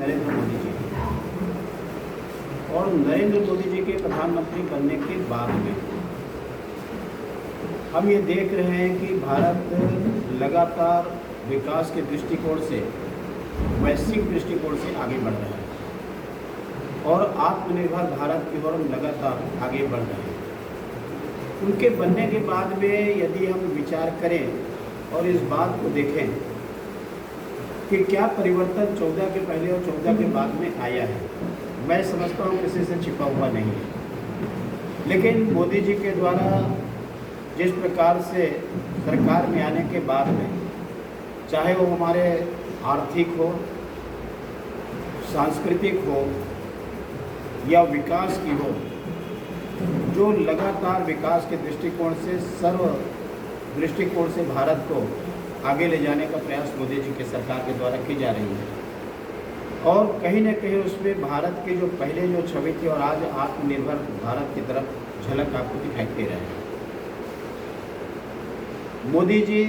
नरेंद्र मोदी जी और नरेंद्र मोदी जी के प्रधानमंत्री बनने के बाद में हम ये देख रहे हैं कि भारत लगातार विकास के दृष्टिकोण से, वैश्विक दृष्टिकोण से आगे बढ़ रहा है और आत्मनिर्भर भारत की ओर हम लगातार आगे बढ़ रहे हैं। उनके बनने के बाद में यदि हम विचार करें और इस बात को देखें कि क्या परिवर्तन 14 के पहले और 14 के बाद में आया है, मैं समझता हूँ किसी से छिपा हुआ नहीं है। लेकिन मोदी जी के द्वारा जिस प्रकार से सरकार में आने के बाद में, चाहे वो हमारे आर्थिक हो, सांस्कृतिक हो या विकास की हो, जो लगातार विकास के दृष्टिकोण से, सर्व दृष्टिकोण से भारत को आगे ले जाने का प्रयास मोदी जी की सरकार के द्वारा की जा रही है और कहीं न कहीं उसमें भारत की जो पहले जो छवि थी और आज आत्मनिर्भर भारत की तरफ झलक आपको दिखाई दे रहा है। मोदी जी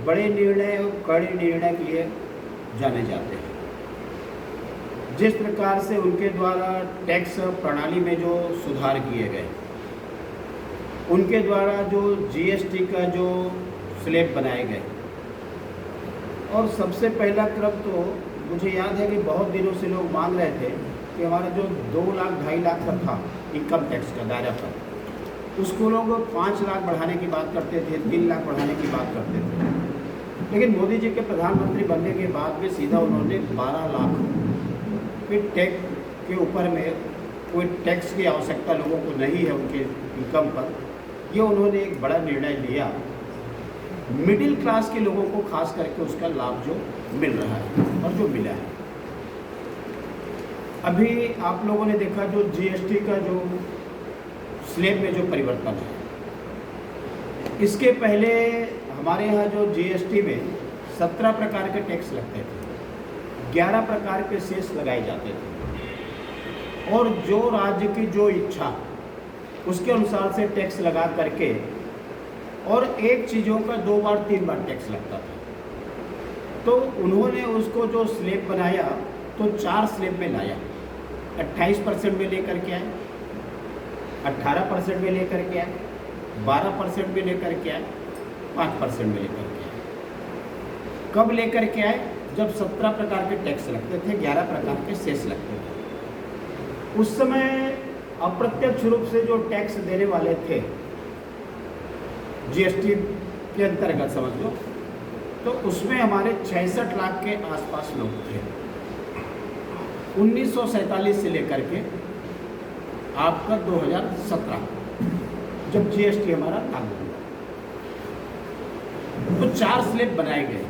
बड़े निर्णय और कड़े निर्णय के लिए जाने जाते हैं। जिस प्रकार से उनके द्वारा टैक्स प्रणाली में जो सुधार किए गए, उनके द्वारा जो जीएसटी का जो स्लैब बनाए गए, और सबसे पहला क्रम तो मुझे याद है कि बहुत दिनों से लोग मांग रहे थे कि हमारा जो 2 लाख 2.5 लाख का था इनकम टैक्स का दायरा पर, उसको लोग 5 लाख बढ़ाने की बात करते थे, 3 लाख बढ़ाने की बात करते थे। लेकिन मोदी जी के प्रधानमंत्री बनने के बाद में सीधा उन्होंने 12 लाख फिर टैक्स के ऊपर में कोई टैक्स की आवश्यकता लोगों को नहीं है उनके इनकम पर, ये उन्होंने एक बड़ा निर्णय लिया। मिडिल क्लास के लोगों को खास करके उसका लाभ जो मिल रहा है और जो मिला है। अभी आप लोगों ने देखा जो जीएसटी का जो स्लैब में जो परिवर्तन है, इसके पहले हमारे यहाँ जो जीएसटी में 17 प्रकार के टैक्स लगते थे, 11 प्रकार के सेस लगाए जाते थे और जो राज्य की जो इच्छा उसके अनुसार से टैक्स लगा करके, और एक चीज़ों का 2 बार 3 बार टैक्स लगता था। तो उन्होंने उसको जो स्लैब बनाया तो 4 स्लैब में लाया, 28% में लेकर के आए, 18% में लेकर के आए, 12% में लेकर के आए, 5% में लेकर के आए। कब लेकर के आए? जब 17 प्रकार के टैक्स लगते थे, 11 प्रकार के सेस लगते थे। उस समय अप्रत्यक्ष रूप से जो टैक्स देने वाले थे जीएसटी के अंतर्गत समझ लो, तो उसमें हमारे 66 लाख के आसपास लोग थे 1947 से लेकर के आपका 2017 जब जीएसटी हमारा लागू हुआ। तो 4 स्लैब बनाए गए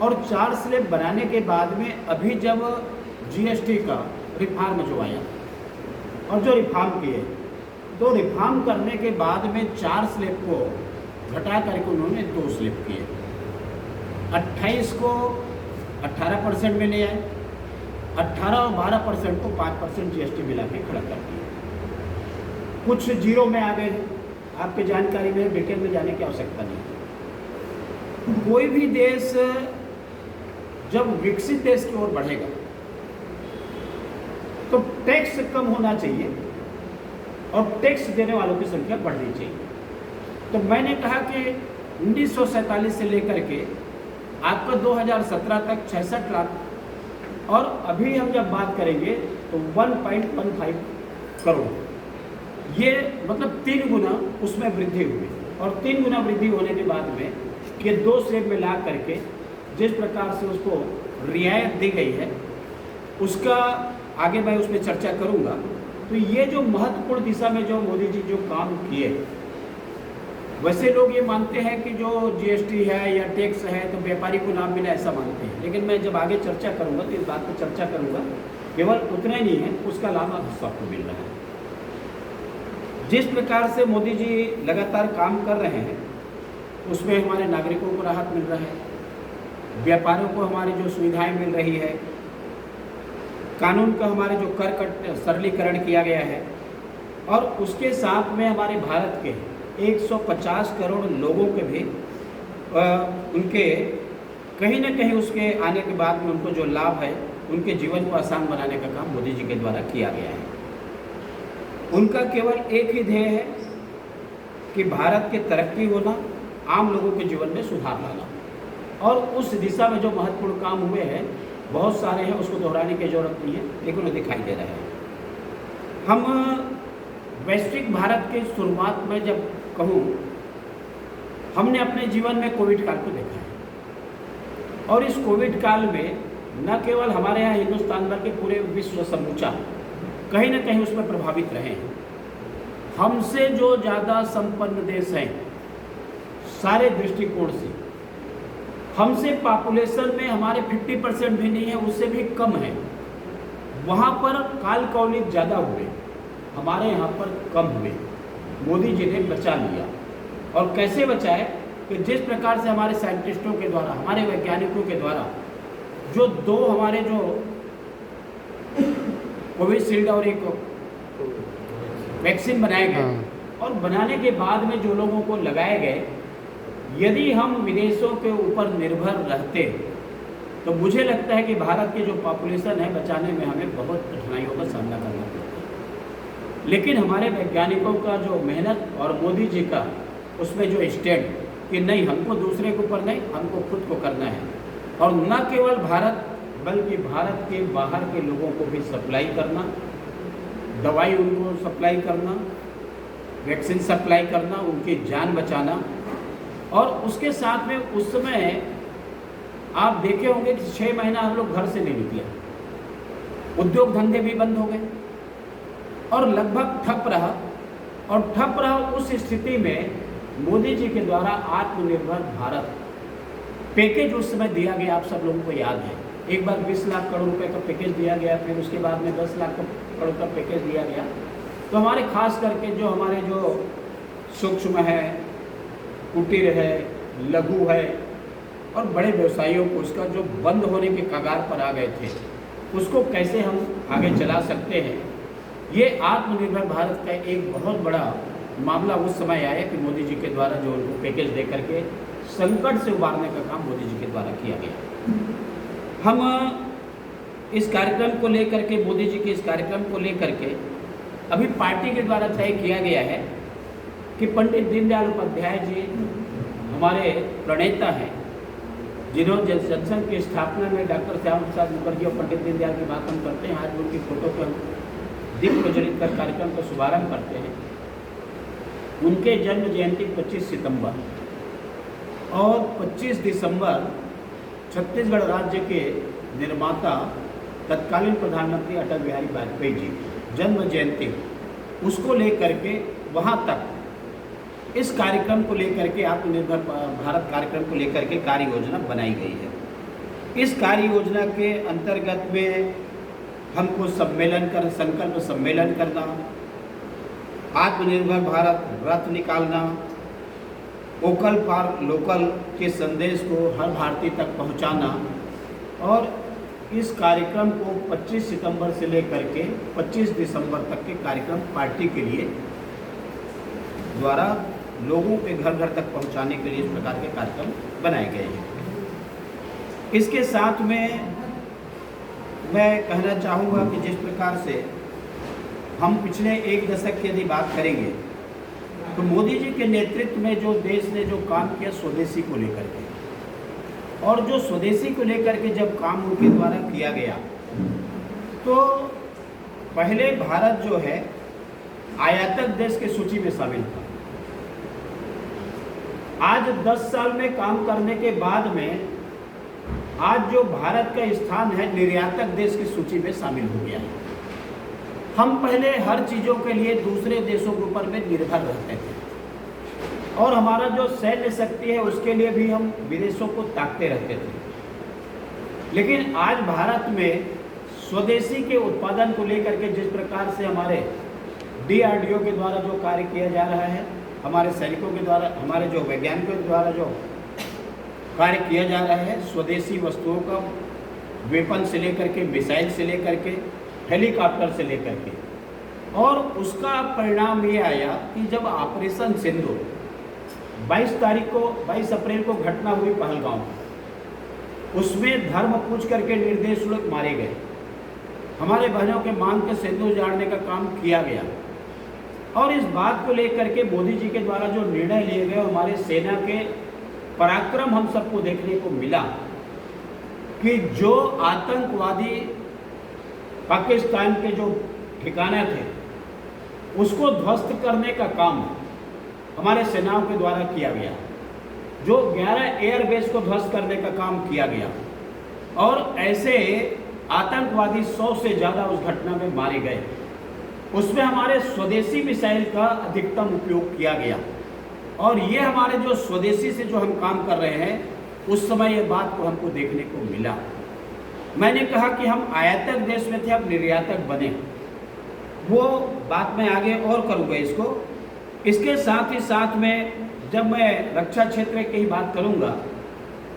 और 4 स्लैब बनाने के बाद में अभी जब जीएसटी का रिफॉर्म जो आया और जो रिफॉर्म किए, तो रिफॉर्म करने के बाद में 4 स्लैब को घटा करके उन्होंने 2 स्लैब किए। 28 को 18% में ले आए, 18 और 12% को 5% जीएसटी मिला के खड़ा कर दिया। कुछ जीरो में आ गए, आपकी जानकारी में डिटेल में जाने की आवश्यकता नहीं। कोई भी देश जब विकसित देश की ओर बढ़ेगा तो टैक्स कम होना चाहिए और टैक्स देने वालों की संख्या बढ़नी चाहिए। तो मैंने कहा कि 1947 से लेकर के आपका 2017 तक 66 लाख, और अभी हम जब बात करेंगे तो 1.15 करोड़, ये मतलब 3 गुना उसमें वृद्धि हुई। और 3 गुना वृद्धि होने के बाद में ये 2 स्लैब में ला करके जिस प्रकार से उसको रियायत दी गई है, उसका आगे मैं उसमें चर्चा करूँगा। तो ये जो महत्वपूर्ण दिशा में जो मोदी जी जो काम किए, वैसे लोग ये मानते हैं कि जो जीएसटी है या टैक्स है तो व्यापारी को लाभ मिला, ऐसा मानते हैं। लेकिन मैं जब आगे चर्चा करूँगा तो इस बात पर चर्चा करूँगा, केवल उतना ही नहीं है, उसका लाभ अब सबको मिल रहा है। जिस प्रकार से मोदी जी लगातार काम कर रहे हैं उसमें हमारे नागरिकों को राहत मिल रहा है, व्यापारियों को हमारी जो सुविधाएँ मिल रही है, कानून का हमारे जो कर सरलीकरण किया गया है, और उसके साथ में हमारे भारत के 150 करोड़ लोगों के भी उनके कहीं ना कहीं उसके आने के बाद में उनको जो लाभ है उनके जीवन को आसान बनाने का काम मोदी जी के द्वारा किया गया है। उनका केवल एक ही ध्येय है कि भारत की तरक्की होना, आम लोगों के जीवन में सुधार लाना, और उस दिशा में जो महत्वपूर्ण काम हुए हैं बहुत सारे हैं, उसको दोहराने की जरूरत नहीं है, लेकिन वो दिखाई दे रहे हैं। हम वैश्विक भारत के शुरुआत में जब कहूँ, हमने अपने जीवन में कोविड काल को देखा है, और इस कोविड काल में न केवल हमारे यहाँ हिंदुस्तान बल्कि पूरे विश्व समूचा कहीं ना कहीं उसमें प्रभावित रहे हैं। हमसे जो ज़्यादा संपन्न देश हैं सारे दृष्टिकोण से, हमसे पॉपुलेशन में हमारे 50% भी नहीं है, उससे भी कम है, वहाँ पर काल कौलिक ज़्यादा हुए, हमारे यहाँ पर कम हुए। मोदी जी ने बचा लिया, और कैसे बचाए कि जिस प्रकार से हमारे साइंटिस्टों के द्वारा, हमारे वैज्ञानिकों के द्वारा जो दो हमारे जो कोविशील्ड और एक वैक्सीन बनाए गए, और बनाने के बाद में जो लोगों को लगाए गए, यदि हम विदेशों के ऊपर निर्भर रहते तो मुझे लगता है कि भारत की जो पॉपुलेशन है बचाने में हमें बहुत कठिनाइयों का सामना करना पड़ता। लेकिन हमारे वैज्ञानिकों का जो मेहनत और मोदी जी का उसमें जो स्टैंड कि नहीं, हमको दूसरे के ऊपर नहीं, हमको खुद को करना है, और न केवल भारत बल्कि भारत के बाहर के लोगों को भी सप्लाई करना, दवाई उनको सप्लाई करना, वैक्सीन सप्लाई करना, उनकी जान बचाना। और उसके साथ में उस समय आप देखे होंगे कि 6 महीना हम लोग घर से नहीं निकले, उद्योग धंधे भी बंद हो गए और लगभग ठप रहा, और ठप रहा। उस स्थिति में मोदी जी के द्वारा आत्मनिर्भर भारत पैकेज उस समय दिया गया, आप सब लोगों को याद है। एक बार 20 लाख करोड़ रुपए का पैकेज दिया गया, फिर उसके बाद में 10 लाख करोड़ का पैकेज दिया गया। तो हमारे खास करके जो हमारे जो सूक्ष्म है, कुटीर है, लघु है और बड़े व्यवसायियों को उसका जो बंद होने के कगार पर आ गए थे, उसको कैसे हम आगे चला सकते हैं, ये आत्मनिर्भर भारत का एक बहुत बड़ा मामला उस समय आया कि मोदी जी के द्वारा जो उनको पैकेज दे करके संकट से उबारने का काम मोदी जी के द्वारा किया गया। हम इस कार्यक्रम को लेकर के, मोदी जी के इस कार्यक्रम को लेकर के अभी पार्टी के द्वारा तय किया गया है कि पंडित दीनदयाल उपाध्याय जी हमारे प्रणेता हैं, जिन्होंने जनसंघ की स्थापना में डॉक्टर श्यामा प्रसाद मुखर्जी और पंडित दीनदयाल की बात हम करते हैं। आज उनकी फोटो को हम दीप प्रज्वलित कर कार्यक्रम का शुभारंभ करते हैं। उनके जन्म जयंती 25 सितंबर और 25 दिसंबर छत्तीसगढ़ राज्य के निर्माता तत्कालीन प्रधानमंत्री अटल बिहारी वाजपेयी जी जन्म जयंती, उसको लेकर के वहाँ तक इस कार्यक्रम को लेकर के, आत्मनिर्भर भारत कार्यक्रम को लेकर के कार्य योजना बनाई गई है। इस कार्य योजना के अंतर्गत में हमको संकल्प सम्मेलन करना, आत्मनिर्भर भारत रथ निकालना, वोकल फॉर लोकल के संदेश को हर भारतीय तक पहुंचाना, और इस कार्यक्रम को 25 सितंबर से लेकर के 25 दिसंबर तक के कार्यक्रम पार्टी के लिए द्वारा लोगों के घर घर तक पहुंचाने के लिए इस प्रकार के कार्यक्रम बनाए गए हैं। इसके साथ में मैं कहना चाहूँगा कि जिस प्रकार से हम पिछले 1 दशक की यदि बात करेंगे तो मोदी जी के नेतृत्व में जो देश ने जो काम किया स्वदेशी को लेकर के, और जो स्वदेशी को लेकर के जब काम उनके द्वारा किया गया तो पहले भारत जो है आयातक देश की सूची में शामिल था। आज 10 साल में काम करने के बाद में आज जो भारत का स्थान है निर्यातक देश की सूची में शामिल हो गया है। हम पहले हर चीज़ों के लिए दूसरे देशों के ऊपर में निर्भर रहते थे, और हमारा जो सैन्य शक्ति है उसके लिए भी हम विदेशों को ताकते रहते थे। लेकिन आज भारत में स्वदेशी के उत्पादन को लेकर के जिस प्रकार से हमारे DRDO के द्वारा जो कार्य किया जा रहा है, हमारे सैनिकों के द्वारा, हमारे जो वैज्ञानिकों के द्वारा जो कार्य किया जा रहा है, स्वदेशी वस्तुओं का वेपन से लेकर के, मिसाइल से लेकर के, हेलीकॉप्टर से लेकर के, और उसका परिणाम ये आया कि जब ऑपरेशन सिंदूर 22 अप्रैल को घटना हुई पहलगांव, उसमें धर्म पूछ करके निर्देश लोग मारे गए। हमारे बहनों के मांग के सिंदूर जाड़ने का काम किया गया। और इस बात को लेकर के मोदी जी के द्वारा जो निर्णय लिए गए, हमारे सेना के पराक्रम हम सबको देखने को मिला कि जो आतंकवादी पाकिस्तान के जो ठिकाने थे उसको ध्वस्त करने का काम हमारे सेनाओं के द्वारा किया गया। जो 11 एयरबेस को ध्वस्त करने का काम किया गया और ऐसे आतंकवादी 100 से ज़्यादा उस घटना में मारे गए। उसमें हमारे स्वदेशी मिसाइल का अधिकतम उपयोग किया गया। और ये हमारे जो स्वदेशी से जो हम काम कर रहे हैं, उस समय ये बात को हमको देखने को मिला। मैंने कहा कि हम आयातक देश में थे, अब निर्यातक बने। वो बात मैं आगे और करूँगा इसको। इसके साथ ही साथ में जब मैं रक्षा क्षेत्र की ही बात करूँगा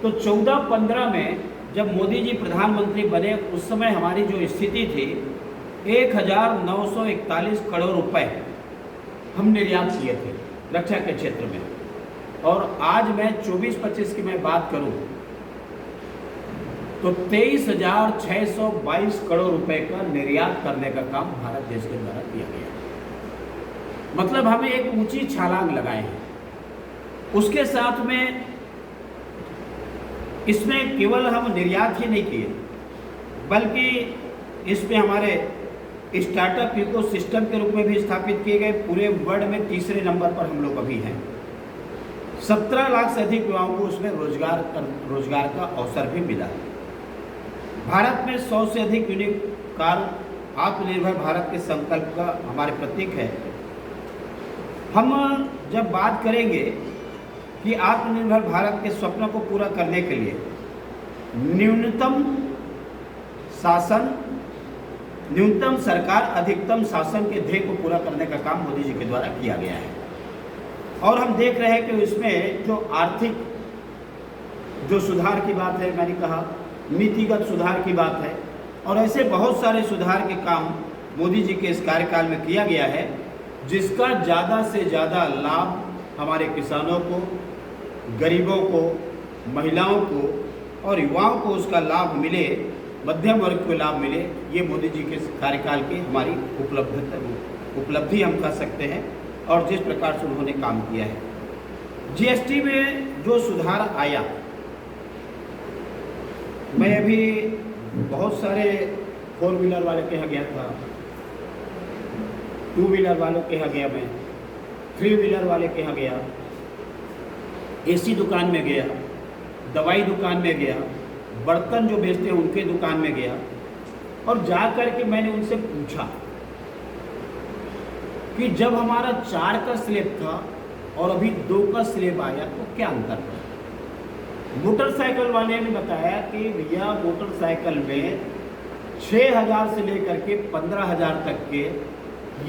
तो 14-15 में जब मोदी जी प्रधानमंत्री बने, उस समय हमारी जो स्थिति थी 1941 करोड़ रुपए हम निर्यात किए थे रक्षा के क्षेत्र में। और आज मैं 24-25 की मैं बात करूं तो 23,622 करोड़ रुपए का निर्यात करने का काम भारत देश के द्वारा किया गया। मतलब हमें एक ऊंची छलांग लगाए हैं। उसके साथ में इसमें केवल हम निर्यात ही नहीं किए, बल्कि इसमें हमारे स्टार्टअप इकोसिस्टम के रूप में भी स्थापित किए गए। पूरे वर्ल्ड में तीसरे नंबर पर हम लोग अभी हैं। 17 लाख से अधिक युवाओं को उसमें रोजगार का अवसर भी मिला। भारत में 100 से अधिक यूनिक कार आत्मनिर्भर भारत के संकल्प का हमारे प्रतीक है। हम जब बात करेंगे कि आत्मनिर्भर भारत के स्वप्न को पूरा करने के लिए न्यूनतम सरकार अधिकतम शासन के ध्येय को पूरा करने का काम मोदी जी के द्वारा किया गया है। और हम देख रहे हैं कि इसमें जो आर्थिक जो सुधार की बात है, मैंने कहा नीतिगत सुधार की बात है, और ऐसे बहुत सारे सुधार के काम मोदी जी के इस कार्यकाल में किया गया है, जिसका ज़्यादा से ज़्यादा लाभ हमारे किसानों को, गरीबों को, महिलाओं को और युवाओं को उसका लाभ मिले, मध्यम वर्ग को लाभ मिले। ये मोदी जी के कार्यकाल की हमारी उपलब्धि हम कह सकते हैं। और जिस प्रकार से उन्होंने काम किया है, जीएसटी में जो सुधार आया, मैं अभी बहुत सारे 4 व्हीलर वाले के यहाँ गया था, 2 व्हीलर वालों के यहाँ गया, मैं 3 व्हीलर वाले के यहाँ गया, एसी दुकान में गया, दवाई दुकान में गया, बर्तन जो बेचते हैं उनके दुकान में गया। और जा कर के मैंने उनसे पूछा कि जब हमारा 4 का स्लैब था और अभी 2 का स्लैब आया तो क्या अंतर है। मोटरसाइकिल वाले ने बताया कि भैया मोटरसाइकिल में 6,000 से लेकर के 15,000 तक के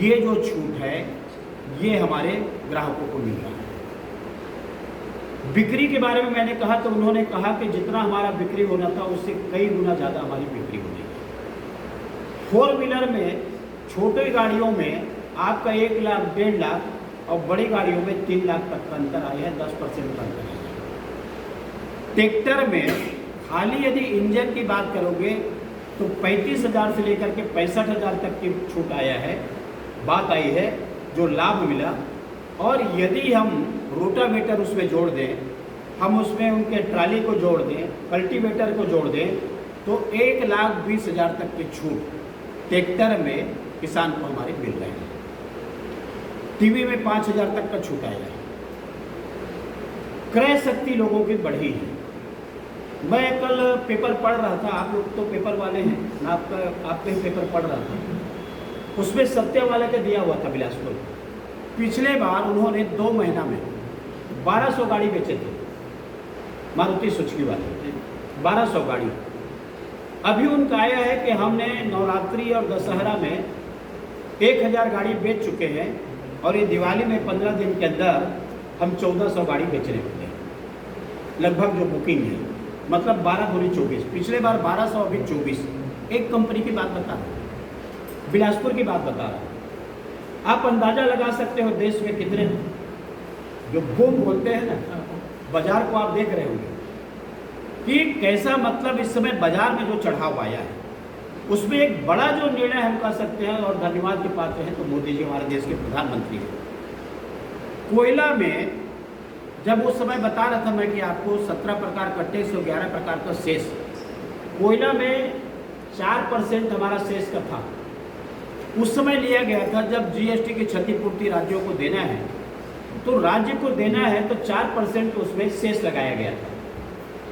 ये जो छूट है, ये हमारे ग्राहकों को मिल रहा है। बिक्री के बारे में मैंने कहा तो उन्होंने कहा कि जितना हमारा बिक्री होना था उससे कई गुना ज़्यादा हमारी बिक्री होनी है। 4 व्हीलर में, छोटी गाड़ियों में आपका 1 लाख 1.5 लाख और बड़ी गाड़ियों में 3 लाख तक का अंतर आया है, 10% का अंतर है। ट्रैक्टर में खाली यदि इंजन की बात करोगे तो 35,000 से लेकर के 65,000 तक की छूट आया है, बात आई है, जो लाभ मिला। और यदि हम रोटावेटर उसमें जोड़ दें, हम उसमें उनके ट्राली को जोड़ दें, कल्टीवेटर को जोड़ दें, तो 1,20,000 तक की छूट ट्रैक्टर में किसान को हमारे मिल रहे हैं। टीवी में 5,000 तक का छूट आया है। क्रय शक्ति लोगों की बढ़ी है। मैं कल पेपर पढ़ रहा था, आप लोग तो पेपर वाले हैं, मैं आपके पेपर पढ़ रहा था, उसमें सत्य वाले का दिया हुआ था बिलासपुर। पिछले बार उन्होंने 2 महीना में 1200 गाड़ी बेचे थे, मारुति सुजुकी वाले 1200 गाड़ी। अभी उनका आया है कि हमने नवरात्रि और दशहरा में 1000 गाड़ी बेच चुके हैं और ये दिवाली में 15 दिन के अंदर हम 1400 गाड़ी बेचने वाले हैं, लगभग जो बुकिंग है। मतलब 12 दूनी 24, पिछले बार 1200, अभी 24। एक कंपनी की बात बता रहा हूँ, बिलासपुर की बात बता रहा हूँ। आप अंदाजा लगा सकते हो देश में कितने जो बूम बोलते हैं ना, बाजार को आप देख रहे होंगे, कि कैसा मतलब इस समय बाजार में जो चढ़ाव आया है, उसमें एक बड़ा जो निर्णय हम कह सकते हैं और धन्यवाद के पात्र हैं तो मोदी जी हमारे देश के प्रधानमंत्री हैं। कोयला में जब उस समय बता रहा था मैं कि आपको 17 प्रकार का टैक्स और 11 प्रकार का सेस, कोयला में 4% हमारा सेस का था। उस समय लिया गया था जब जीएसटी की क्षतिपूर्ति राज्यों को देना है तो राज्य को देना है तो 4% उसमें सेस लगाया गया था।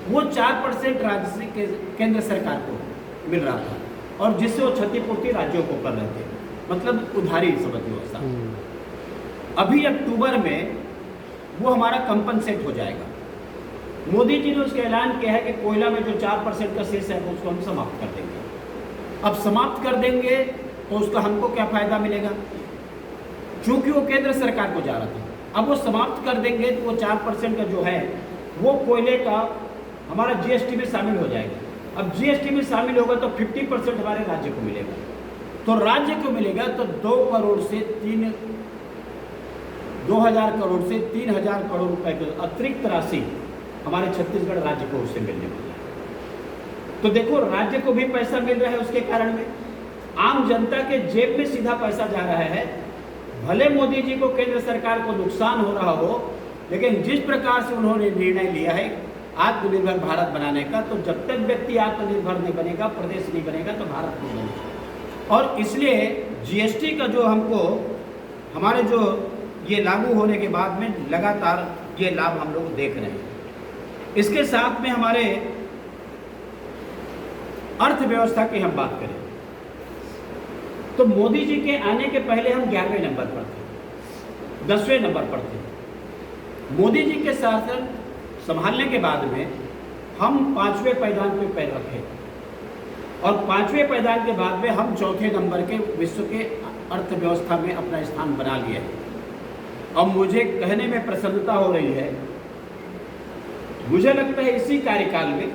वो 4% राज्य से केंद्र सरकार को मिल रहा था और जिससे वो क्षतिपूर्ति राज्यों को कर रहे थे, मतलब उधारी समझ लो ऐसा। अभी अक्टूबर में वो हमारा कंपनसेट हो जाएगा। मोदी जी ने उसका ऐलान किया है कि कोयला में जो 4% का सेस है उसको हम समाप्त कर देंगे। अब समाप्त कर देंगे तो उसका हमको क्या फायदा मिलेगा, चूंकि वो केंद्र सरकार को जा रहा था। अब वो समाप्त कर देंगे तो वो 4% का जो है वो कोयले का हमारा जीएसटी में शामिल हो जाएगा। अब जीएसटी में शामिल होगा तो 50% हमारे राज्य को मिलेगा। तो राज्य को मिलेगा तो 2000 करोड़ से 3000 करोड़ रुपए की अतिरिक्त राशि हमारे छत्तीसगढ़ राज्य को उससे मिलने वाला है। तो देखो, राज्य को भी पैसा मिल रहा है उसके कारण में, आम जनता के जेब में सीधा पैसा जा रहा है। भले मोदी जी को केंद्र सरकार को नुकसान हो रहा हो, लेकिन जिस प्रकार से उन्होंने निर्णय लिया है आत्मनिर्भर भारत बनाने का, तो जब तक व्यक्ति आत्मनिर्भर नहीं बनेगा, प्रदेश नहीं बनेगा, तो भारत नहीं बनेगा। और इसलिए जीएसटी का जो हमको हमारे जो ये लागू होने के बाद में लगातार ये लाभ हम लोग देख रहे हैं। इसके साथ में हमारे अर्थव्यवस्था की हम बात करें तो मोदी जी के आने के पहले हम 11वें नंबर पर थे, 10वें नंबर पर थे। मोदी जी के शासन संभालने के बाद में हम 5वें पायदान पे पैर रखे और 5वें पायदान के बाद में हम 4थे नंबर के विश्व के अर्थव्यवस्था में अपना स्थान बना लिया है। अब मुझे कहने में प्रसन्नता हो रही है, मुझे लगता है इसी कार्यकाल में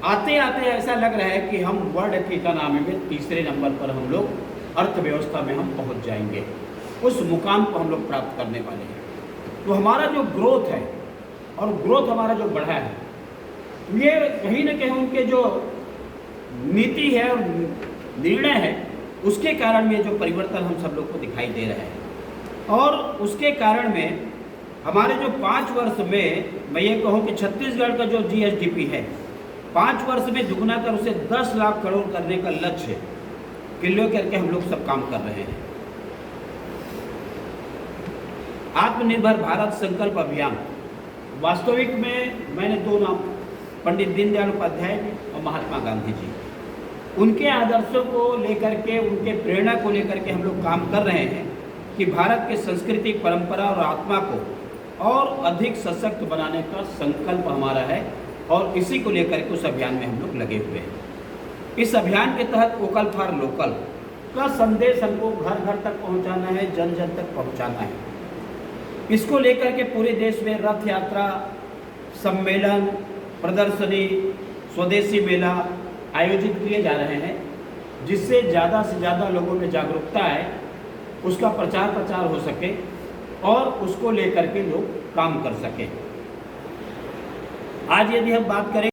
आते आते ऐसा लग रहा है कि हम वर्ल्ड इकोनॉमी में 3रे नंबर पर हम लोग अर्थव्यवस्था में हम पहुंच जाएंगे, उस मुकाम को हम लोग प्राप्त करने वाले हैं। तो हमारा जो ग्रोथ है और ग्रोथ हमारा जो बढ़ा है, ये कहीं ना कहीं उनके जो नीति है और निर्णय है उसके कारण में जो परिवर्तन हम सब लोग को दिखाई दे रहा है। और उसके कारण में हमारे जो 5 वर्ष में मैं ये कहूँ कि छत्तीसगढ़ का जो जीएसडीपी है 5 वर्ष में दुगना कर उसे 10 लाख करोड़ करने का लक्ष्य के लेकर के हम लोग सब काम कर रहे हैं। आत्मनिर्भर भारत संकल्प अभियान, वास्तविक में मैंने 2 नाम, पंडित दीनदयाल उपाध्याय और महात्मा गांधी जी, उनके आदर्शों को लेकर के, उनके प्रेरणा को लेकर के हम लोग काम कर रहे हैं कि भारत के सांस्कृतिक परंपरा और आत्मा को और अधिक सशक्त बनाने का संकल्प हमारा है और इसी को लेकर के उस अभियान में हम लोग लगे हुए हैं। इस अभियान के तहत वोकल फॉर लोकल का संदेश हमको घर घर तक पहुंचाना है, जन जन तक पहुंचाना है। इसको लेकर के पूरे देश में रथ यात्रा, सम्मेलन, प्रदर्शनी, स्वदेशी मेला आयोजित किए जा रहे हैं, जिससे ज़्यादा से ज़्यादा लोगों में जागरूकता आए, उसका प्रचार हो सके और उसको लेकर के लोग काम कर सकें। आज यदि हम बात करें